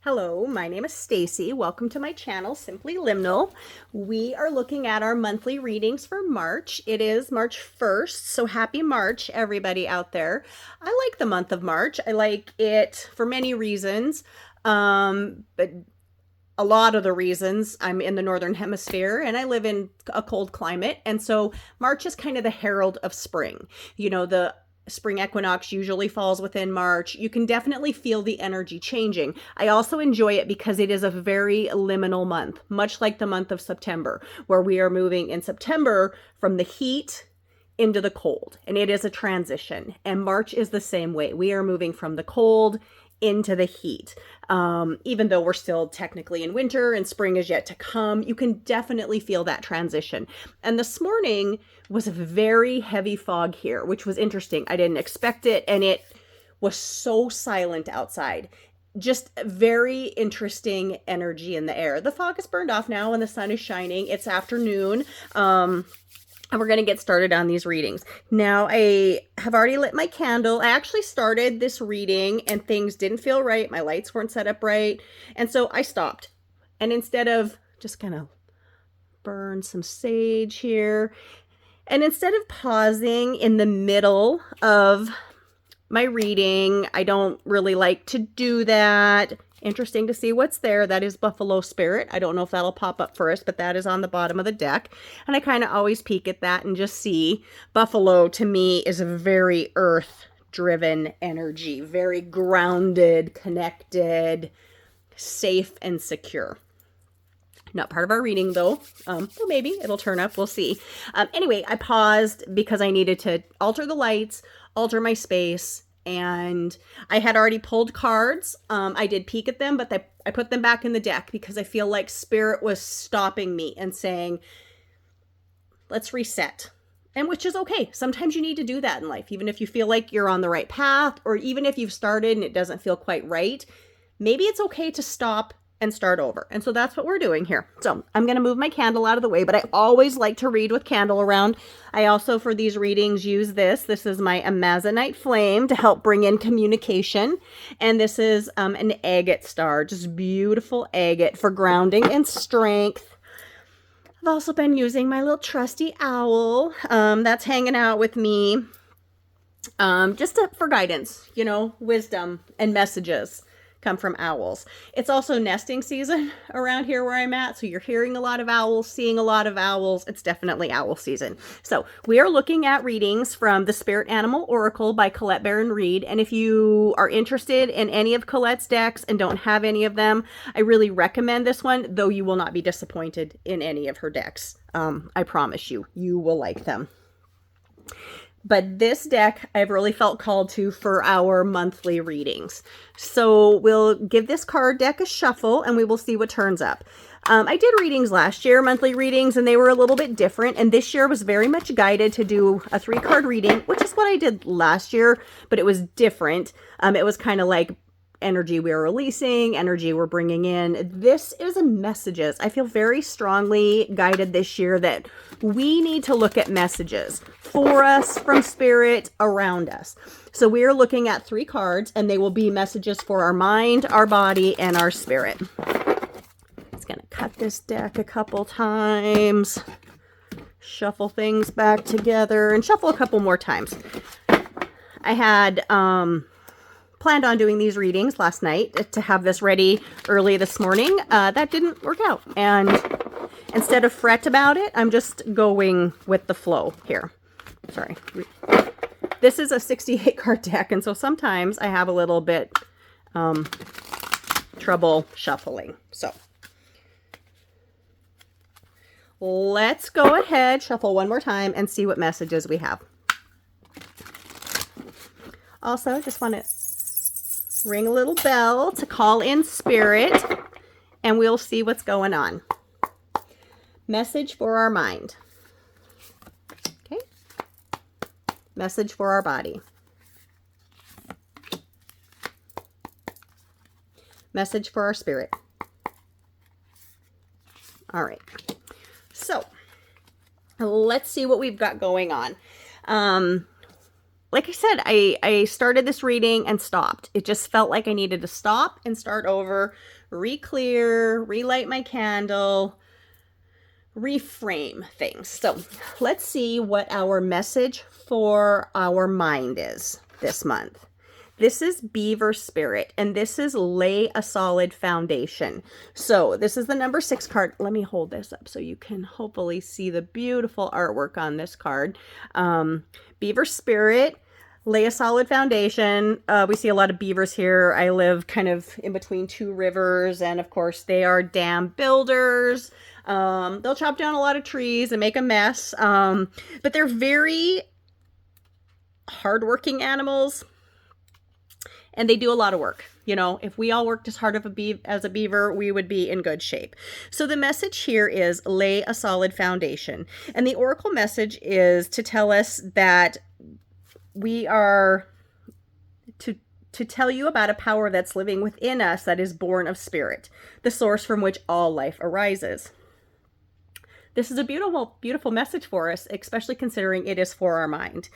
Hello, my name is Stacy. Welcome to my channel, Simply Liminal. We are looking at our monthly readings for March. It is March 1st, so happy March, everybody out there. I like the month of March. I like it for many reasons, but a lot of the reasons I'm in the Northern Hemisphere and I live in a cold climate. And so March is kind of the herald of spring. You know, the spring equinox usually falls within March. You can definitely feel the energy changing. I also enjoy it because it is a very liminal month, much like the month of September, where we are moving in September from the heat into the cold, and it is a transition. And March is the same way. We are moving from the cold into the heat. Even though we're still technically in winter and spring is yet to come, you can definitely feel that transition. And this morning was a very heavy fog here, which was interesting. I didn't expect it, and it was so silent outside. Just very interesting energy in the air. The fog is burned off now and the sun is shining. It's afternoon. And we're going to get started on these readings. Now, I have already lit my candle. I actually started this reading and things didn't feel right. My lights weren't set up right. And so I stopped. And instead of just kind of burn some sage here, and instead of pausing in the middle of my reading, I don't really like to do that. Interesting to see what's there. That is Buffalo Spirit. I don't know if that'll pop up for us, but that is on the bottom of the deck. And I kind of always peek at that and just see. Buffalo, to me, is a very earth-driven energy. Very grounded, connected, safe, and secure. Not part of our reading, though. Well, maybe it'll turn up. We'll see. Anyway, I paused because I needed to alter the lights, alter my space, and I had already pulled cards. I did peek at them, but I put them back in the deck because I feel like Spirit was stopping me and saying, let's reset. And which is okay. Sometimes you need to do that in life, even if you feel like you're on the right path, or even if you've started and it doesn't feel quite right. Maybe it's okay to stop and start over. And so that's what we're doing here. So I'm going to move my candle out of the way, but I always like to read with candle around. I also, for these readings, use this. This is my Amazonite flame to help bring in communication. And this is an agate star, just beautiful agate for grounding and strength. I've also been using my little trusty owl that's hanging out with me for guidance, wisdom and messages come from owls. It's also nesting season around here where I'm at, so you're hearing a lot of owls, seeing a lot of owls. It's definitely owl season. So we are looking at readings from the Spirit Animal Oracle by Colette Baron Reid, and if you are interested in any of Colette's decks and don't have any of them, I really recommend this one, though you will not be disappointed in any of her decks. I promise you, you will like them. But this deck I've really felt called to for our monthly readings. So we'll give this card deck a shuffle and we will see what turns up. I did readings last year, monthly readings, and they were a little bit different. And this year was very much guided to do a 3-card reading, which is what I did last year, but it was different. It was kind of like energy we're releasing, energy we're bringing in. This is a messages. I feel very strongly guided this year that we need to look at messages for us from Spirit around us. So we are looking at 3 cards, and they will be messages for our mind, our body, and our spirit. Just gonna cut this deck a couple times, shuffle things back together, and shuffle a couple more times. I had planned on doing these readings last night to have this ready early this morning. That didn't work out. And instead of fret about it, I'm just going with the flow here. Sorry. This is a 68 card deck, and so sometimes I have a little bit trouble shuffling. So let's go ahead, shuffle one more time, and see what messages we have. Also, just want to ring a little bell to call in Spirit, and we'll see what's going on. Message for our mind. Okay. Message for our body. Message for our spirit. All right. So let's see what we've got going on. like I said, I started this reading and stopped. It just felt like I needed to stop and start over, re-clear, relight my candle, reframe things. So let's see what our message for our mind is this month. This is Beaver Spirit, and this is lay a solid foundation. So this is the number 6 card. Let me hold this up so you can hopefully see the beautiful artwork on this card. Beaver Spirit, lay a solid foundation. We see a lot of beavers here. I live kind of in between 2 rivers, and of course they are dam builders. They'll chop down a lot of trees and make a mess, but they're very hardworking animals. And they do a lot of work. You know, if we all worked as hard as a beaver, we would be in good shape. So the message here is lay a solid foundation. And the oracle message is to tell us that we are to tell you about a power that's living within us that is born of spirit, the source from which all life arises. This is a beautiful, beautiful message for us, especially considering it is for our mind.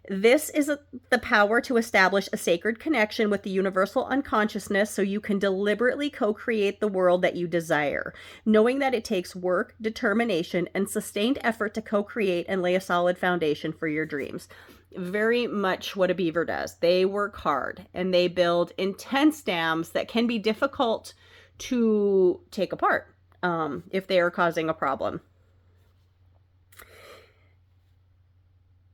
This is the power to establish a sacred connection with the universal unconsciousness so you can deliberately co-create the world that you desire, knowing that it takes work, determination, and sustained effort to co-create and lay a solid foundation for your dreams. Very much what a beaver does. They work hard and they build intense dams that can be difficult to take apart if they are causing a problem.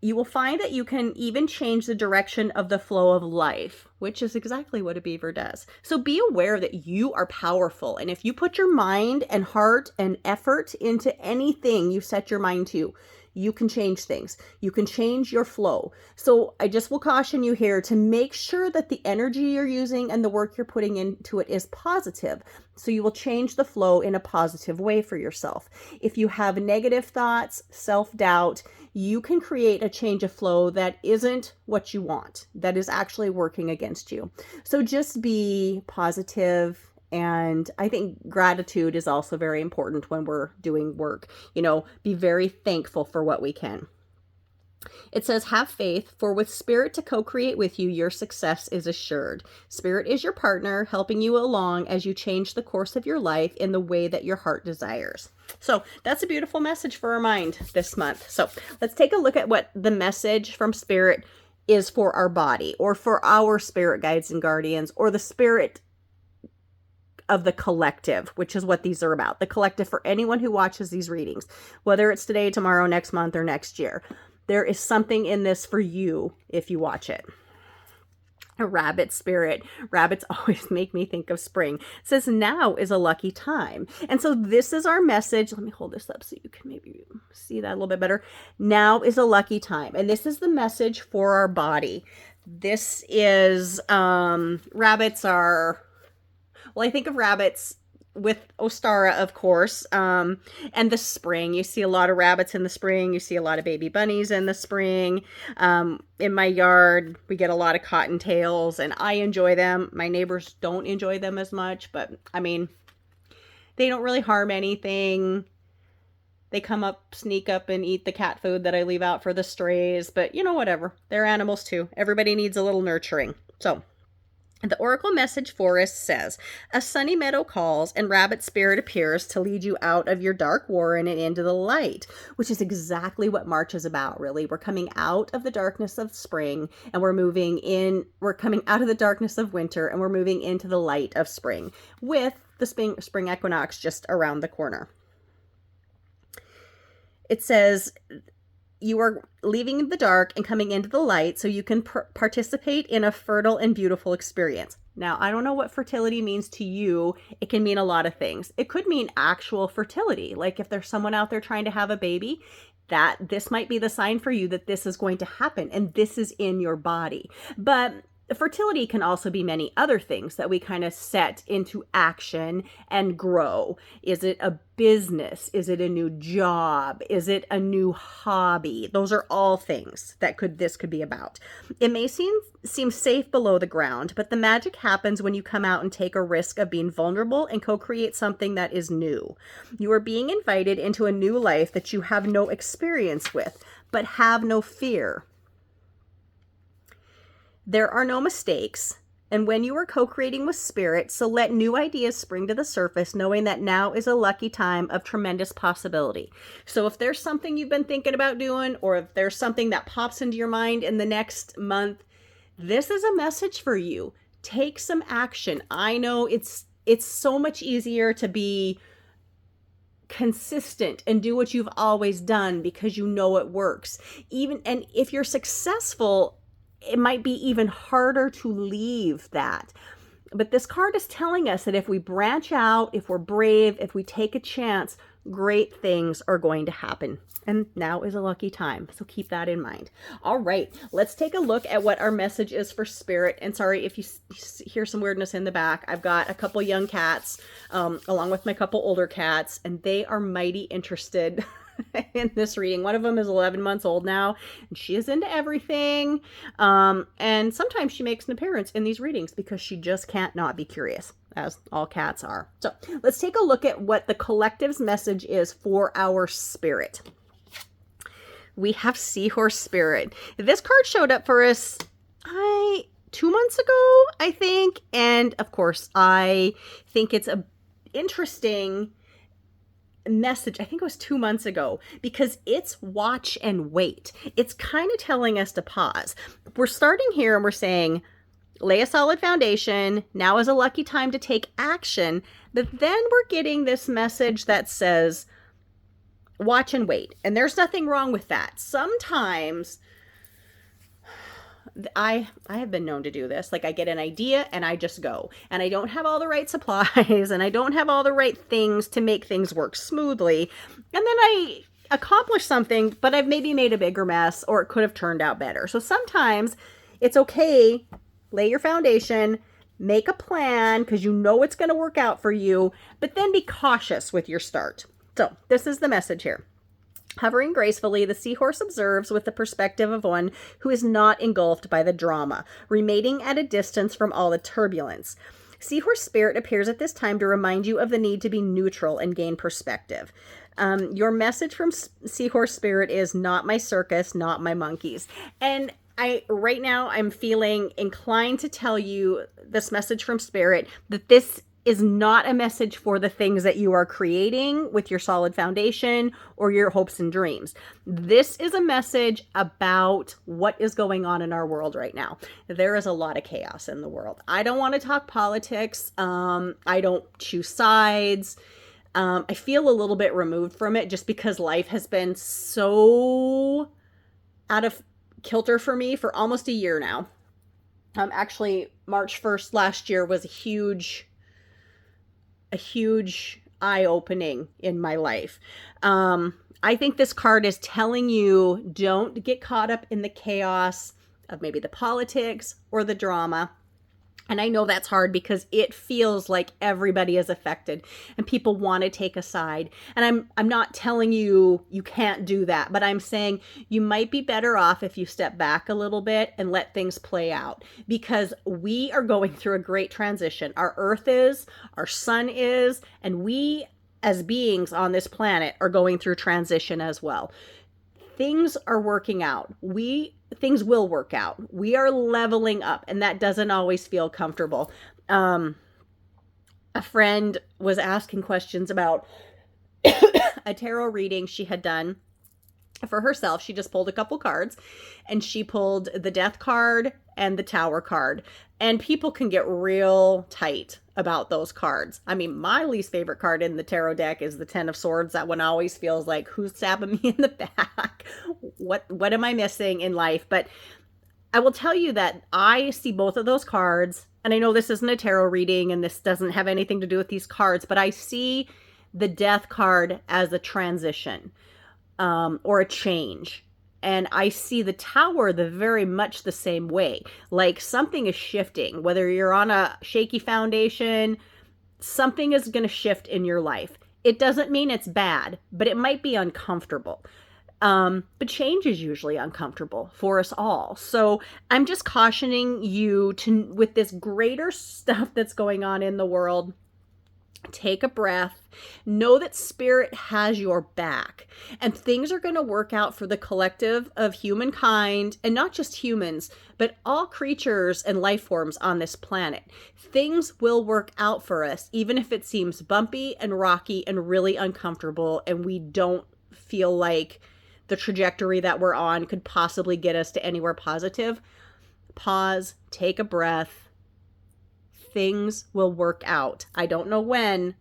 You will find that you can even change the direction of the flow of life, which is exactly what a beaver does. So be aware that you are powerful. And if you put your mind and heart and effort into anything you set your mind to, you can change things. You can change your flow. So I just will caution you here to make sure that the energy you're using and the work you're putting into it is positive. So you will change the flow in a positive way for yourself. If you have negative thoughts, self-doubt, you can create a change of flow that isn't what you want, that is actually working against you. So just be positive. And I think gratitude is also very important when we're doing work. You know, be very thankful for what we can. It says, have faith, for with spirit to co-create with you, your success is assured. Spirit is your partner, helping you along as you change the course of your life in the way that your heart desires. So that's a beautiful message for our mind this month. So let's take a look at what the message from spirit is for our body, or for our spirit guides and guardians, or the spirit of the collective, which is what these are about. The collective for anyone who watches these readings, whether it's today, tomorrow, next month, or next year. There is something in this for you if you watch it. A rabbit spirit. Rabbits always make me think of spring. It says now is a lucky time. And so this is our message. Let me hold this up so you can maybe see that a little bit better. Now is a lucky time. And this is the message for our body. This is, rabbits are, well, I think of rabbits with Ostara, of course, and the spring. You see a lot of rabbits in the spring. You see a lot of baby bunnies in the spring. In my yard, we get a lot of cottontails, and I enjoy them. My neighbors don't enjoy them as much, but I mean, they don't really harm anything. They come up, sneak up, and eat the cat food that I leave out for the strays, but you know, whatever. They're animals too. Everybody needs a little nurturing. So the oracle message for us says, a sunny meadow calls and rabbit spirit appears to lead you out of your dark warren and into the light, which is exactly what March is about, really. We're coming out of the darkness of spring and we're coming out of the darkness of winter and we're moving into the light of spring with the spring equinox just around the corner. It says, you are leaving the dark and coming into the light so you can participate in a fertile and beautiful experience. Now, I don't know what fertility means to you. It can mean a lot of things. It could mean actual fertility. Like if there's someone out there trying to have a baby, that this might be the sign for you that this is going to happen and this is in your body. But fertility can also be many other things that we kind of set into action and grow. Is it a business? Is it a new job? Is it a new hobby? Those are all things that this could be about. It may seem safe below the ground, but the magic happens when you come out and take a risk of being vulnerable and co-create something that is new. You are being invited into a new life that you have no experience with, but have no fear. There are no mistakes. And when you are co-creating with spirit, so let new ideas spring to the surface, knowing that now is a lucky time of tremendous possibility. So if there's something you've been thinking about doing, or if there's something that pops into your mind in the next month, this is a message for you. Take some action. I know it's so much easier to be consistent and do what you've always done because you know it works. And if you're successful, it might be even harder to leave that. But this card is telling us that if we branch out, if we're brave, if we take a chance, great things are going to happen. And now is a lucky time. So keep that in mind. All right, let's take a look at what our message is for spirit. And sorry if you hear some weirdness in the back. I've got a couple young cats along with my couple older cats, and they are mighty interested in this reading. One of them is 11 months old now, and she is into everything. And sometimes she makes an appearance in these readings because she just can't not be curious, as all cats are. So let's take a look at what the collective's message is for our spirit. We have Seahorse Spirit. This card showed up for us 2 months ago, I think. And of course, I think it's a interesting message. I think it was 2 months ago, because it's watch and wait. It's kind of telling us to pause. We're starting here and we're saying, lay a solid foundation. Now is a lucky time to take action. But then we're getting this message that says, watch and wait. And there's nothing wrong with that. Sometimes I have been known to do this. Like, I get an idea and I just go, and I don't have all the right supplies and I don't have all the right things to make things work smoothly. And then I accomplish something, but I've maybe made a bigger mess, or it could have turned out better. So sometimes it's okay. Lay your foundation, make a plan, because you know it's going to work out for you, but then be cautious with your start. So this is the message here. Hovering gracefully, the seahorse observes with the perspective of one who is not engulfed by the drama, remaining at a distance from all the turbulence. Seahorse Spirit appears at this time to remind you of the need to be neutral and gain perspective. Your message from Seahorse Spirit is, not my circus, not my monkeys. And right now I'm feeling inclined to tell you this message from Spirit, that this is not a message for the things that you are creating with your solid foundation or your hopes and dreams. This is a message about what is going on in our world right now. There is a lot of chaos in the world. I don't want to talk politics. I don't choose sides. I feel a little bit removed from it just because life has been so out of kilter for me for almost a year now. Actually, March 1st last year was a huge eye-opening in my life. I think this card is telling you, don't get caught up in the chaos of maybe the politics or the drama. And I know that's hard because it feels like everybody is affected and people want to take a side. And I'm not telling you you can't do that, but I'm saying you might be better off if you step back a little bit and let things play out, because we are going through a great transition. Our earth is, our sun is, and we as beings on this planet are going through transition as well. Things are working out. Things will work out. We are leveling up, and that doesn't always feel comfortable. A friend was asking questions about a tarot reading she had done for herself. She just pulled a couple cards, and she pulled the Death card and the Tower card. And people can get real tight about those cards. I mean, my least favorite card in the tarot deck is the Ten of Swords. That one always feels like, who's stabbing me in the back? What am I missing in life? But I will tell you that I see both of those cards, and I know this isn't a tarot reading and this doesn't have anything to do with these cards, but I see the Death card as a transition or a change. And I see the Tower very much the same way. Like, something is shifting. Whether you're on a shaky foundation, something is going to shift in your life. It doesn't mean it's bad, but it might be uncomfortable. But change is usually uncomfortable for us all. So I'm just cautioning you with this greater stuff that's going on in the world. Take a breath. Know that spirit has your back, and things are going to work out for the collective of humankind, and not just humans, but all creatures and life forms on this planet. Things will work out for us, even if it seems bumpy and rocky and really uncomfortable, and we don't feel like the trajectory that we're on could possibly get us to anywhere positive. Pause, take a breath. Things will work out. I don't know when.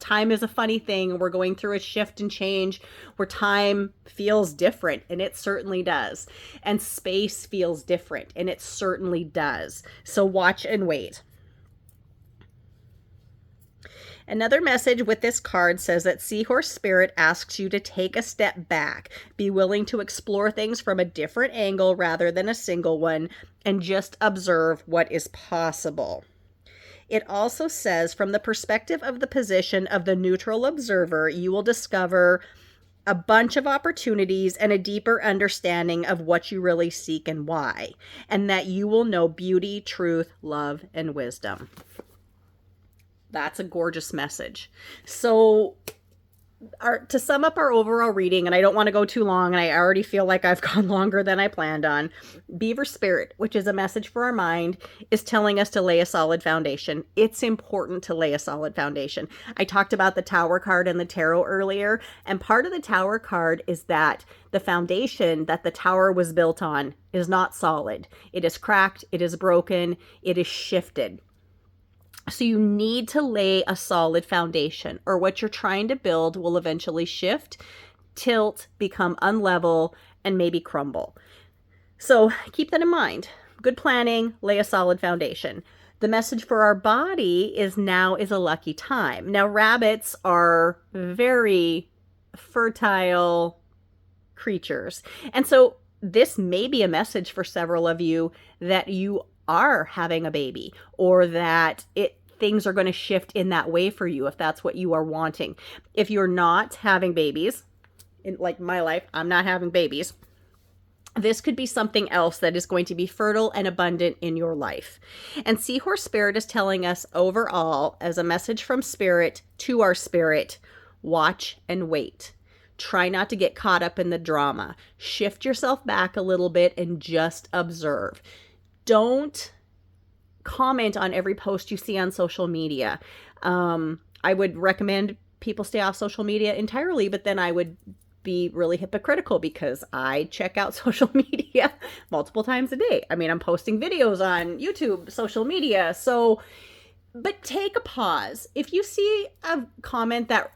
Time is a funny thing. We're going through a shift and change where time feels different, and it certainly does. And space feels different, and it certainly does. So watch and wait. Another message with this card says that Seahorse Spirit asks you to take a step back, be willing to explore things from a different angle rather than a single one, and just observe what is possible. It also says, from the perspective of the position of the neutral observer, you will discover a bunch of opportunities and a deeper understanding of what you really seek and why, and that you will know beauty, truth, love, and wisdom. That's a gorgeous message. So to sum up our overall reading, and I don't want to go too long, and I already feel like I've gone longer than I planned on, Beaver Spirit, which is a message for our mind, is telling us to lay a solid foundation. It's important to lay a solid foundation. I talked about the Tower card and the Tarot earlier, and part of the Tower card is that the foundation that the Tower was built on is not solid. It is cracked, it is broken, it is shifted. So you need to lay a solid foundation, or what you're trying to build will eventually shift, tilt, become unlevel, and maybe crumble. So keep that in mind. Good planning, lay a solid foundation. The message for our body is now is a lucky time. Now, rabbits are very fertile creatures. And so this may be a message for several of you that you are having a baby, or that things are going to shift in that way for you if that's what you are wanting. If you're not having babies, in like my life, I'm not having babies, this could be something else that is going to be fertile and abundant in your life. And Seahorse Spirit is telling us overall, as a message from Spirit to our spirit, watch and wait. Try not to get caught up in the drama. Shift yourself back a little bit and just observe. Don't comment on every post you see on social media. I would recommend people stay off social media entirely, but then I would be really hypocritical because I check out social media multiple times a day. I mean, I'm posting videos on YouTube, social media. So, but take a pause. If you see a comment that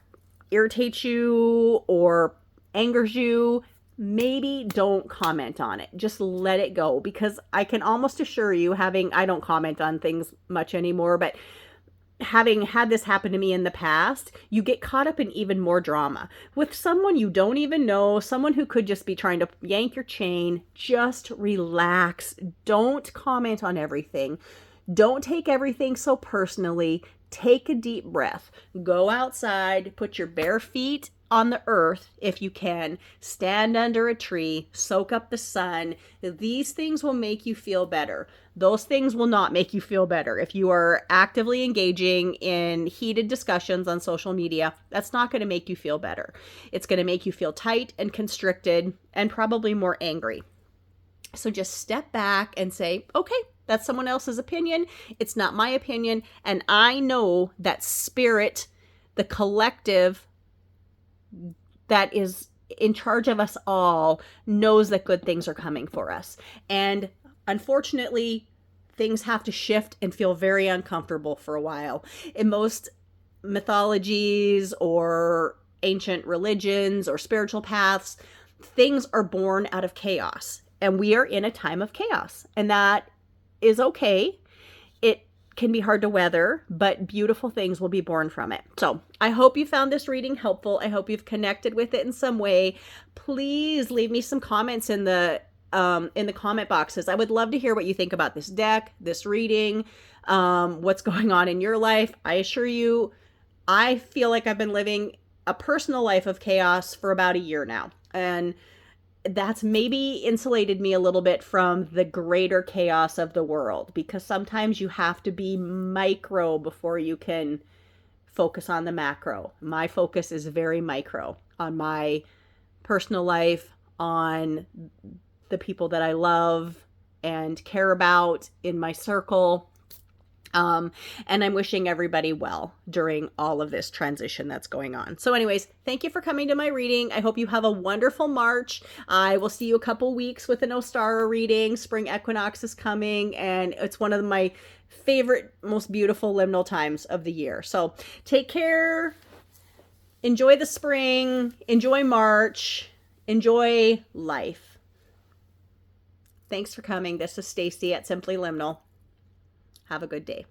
irritates you or angers you, maybe don't comment on it. Just let it go, because I can almost assure you, I don't comment on things much anymore, but having had this happen to me in the past, you get caught up in even more drama with someone you don't even know, someone who could just be trying to yank your chain. Just relax. Don't comment on everything. Don't take everything so personally. Take a deep breath. Go outside, put your bare feet on the earth if you can, stand under a tree, soak up the sun. These things will make you feel better. Those things will not make you feel better. If you are actively engaging in heated discussions on social media, that's not going to make you feel better. It's going to make you feel tight and constricted and probably more angry. So just step back and say, okay, that's someone else's opinion. It's not my opinion. And I know that Spirit, the collective that is in charge of us all, knows that good things are coming for us. And unfortunately, things have to shift and feel very uncomfortable for a while. In most mythologies or ancient religions or spiritual paths, things are born out of chaos. And we are in a time of chaos. And that is okay. It can be hard to weather, but beautiful things will be born from it. So I hope you found this reading helpful. I hope you've connected with it in some way. Please leave me some comments in the comment boxes. I would love to hear what you think about this deck, this reading, what's going on in your life. I assure you, I feel like I've been living a personal life of chaos for about a year now. And that's maybe insulated me a little bit from the greater chaos of the world, because sometimes you have to be micro before you can focus on the macro. My focus is very micro on my personal life, on the people that I love and care about in my circle. And I'm wishing everybody well during all of this transition that's going on. So anyways, thank you for coming to my reading. I hope you have a wonderful March. I will see you a couple weeks with an Ostara reading. Spring equinox is coming, and it's one of my favorite, most beautiful liminal times of the year. So take care. Enjoy the spring. Enjoy March. Enjoy life. Thanks for coming. This is Stacy at Simply Liminal. Have a good day.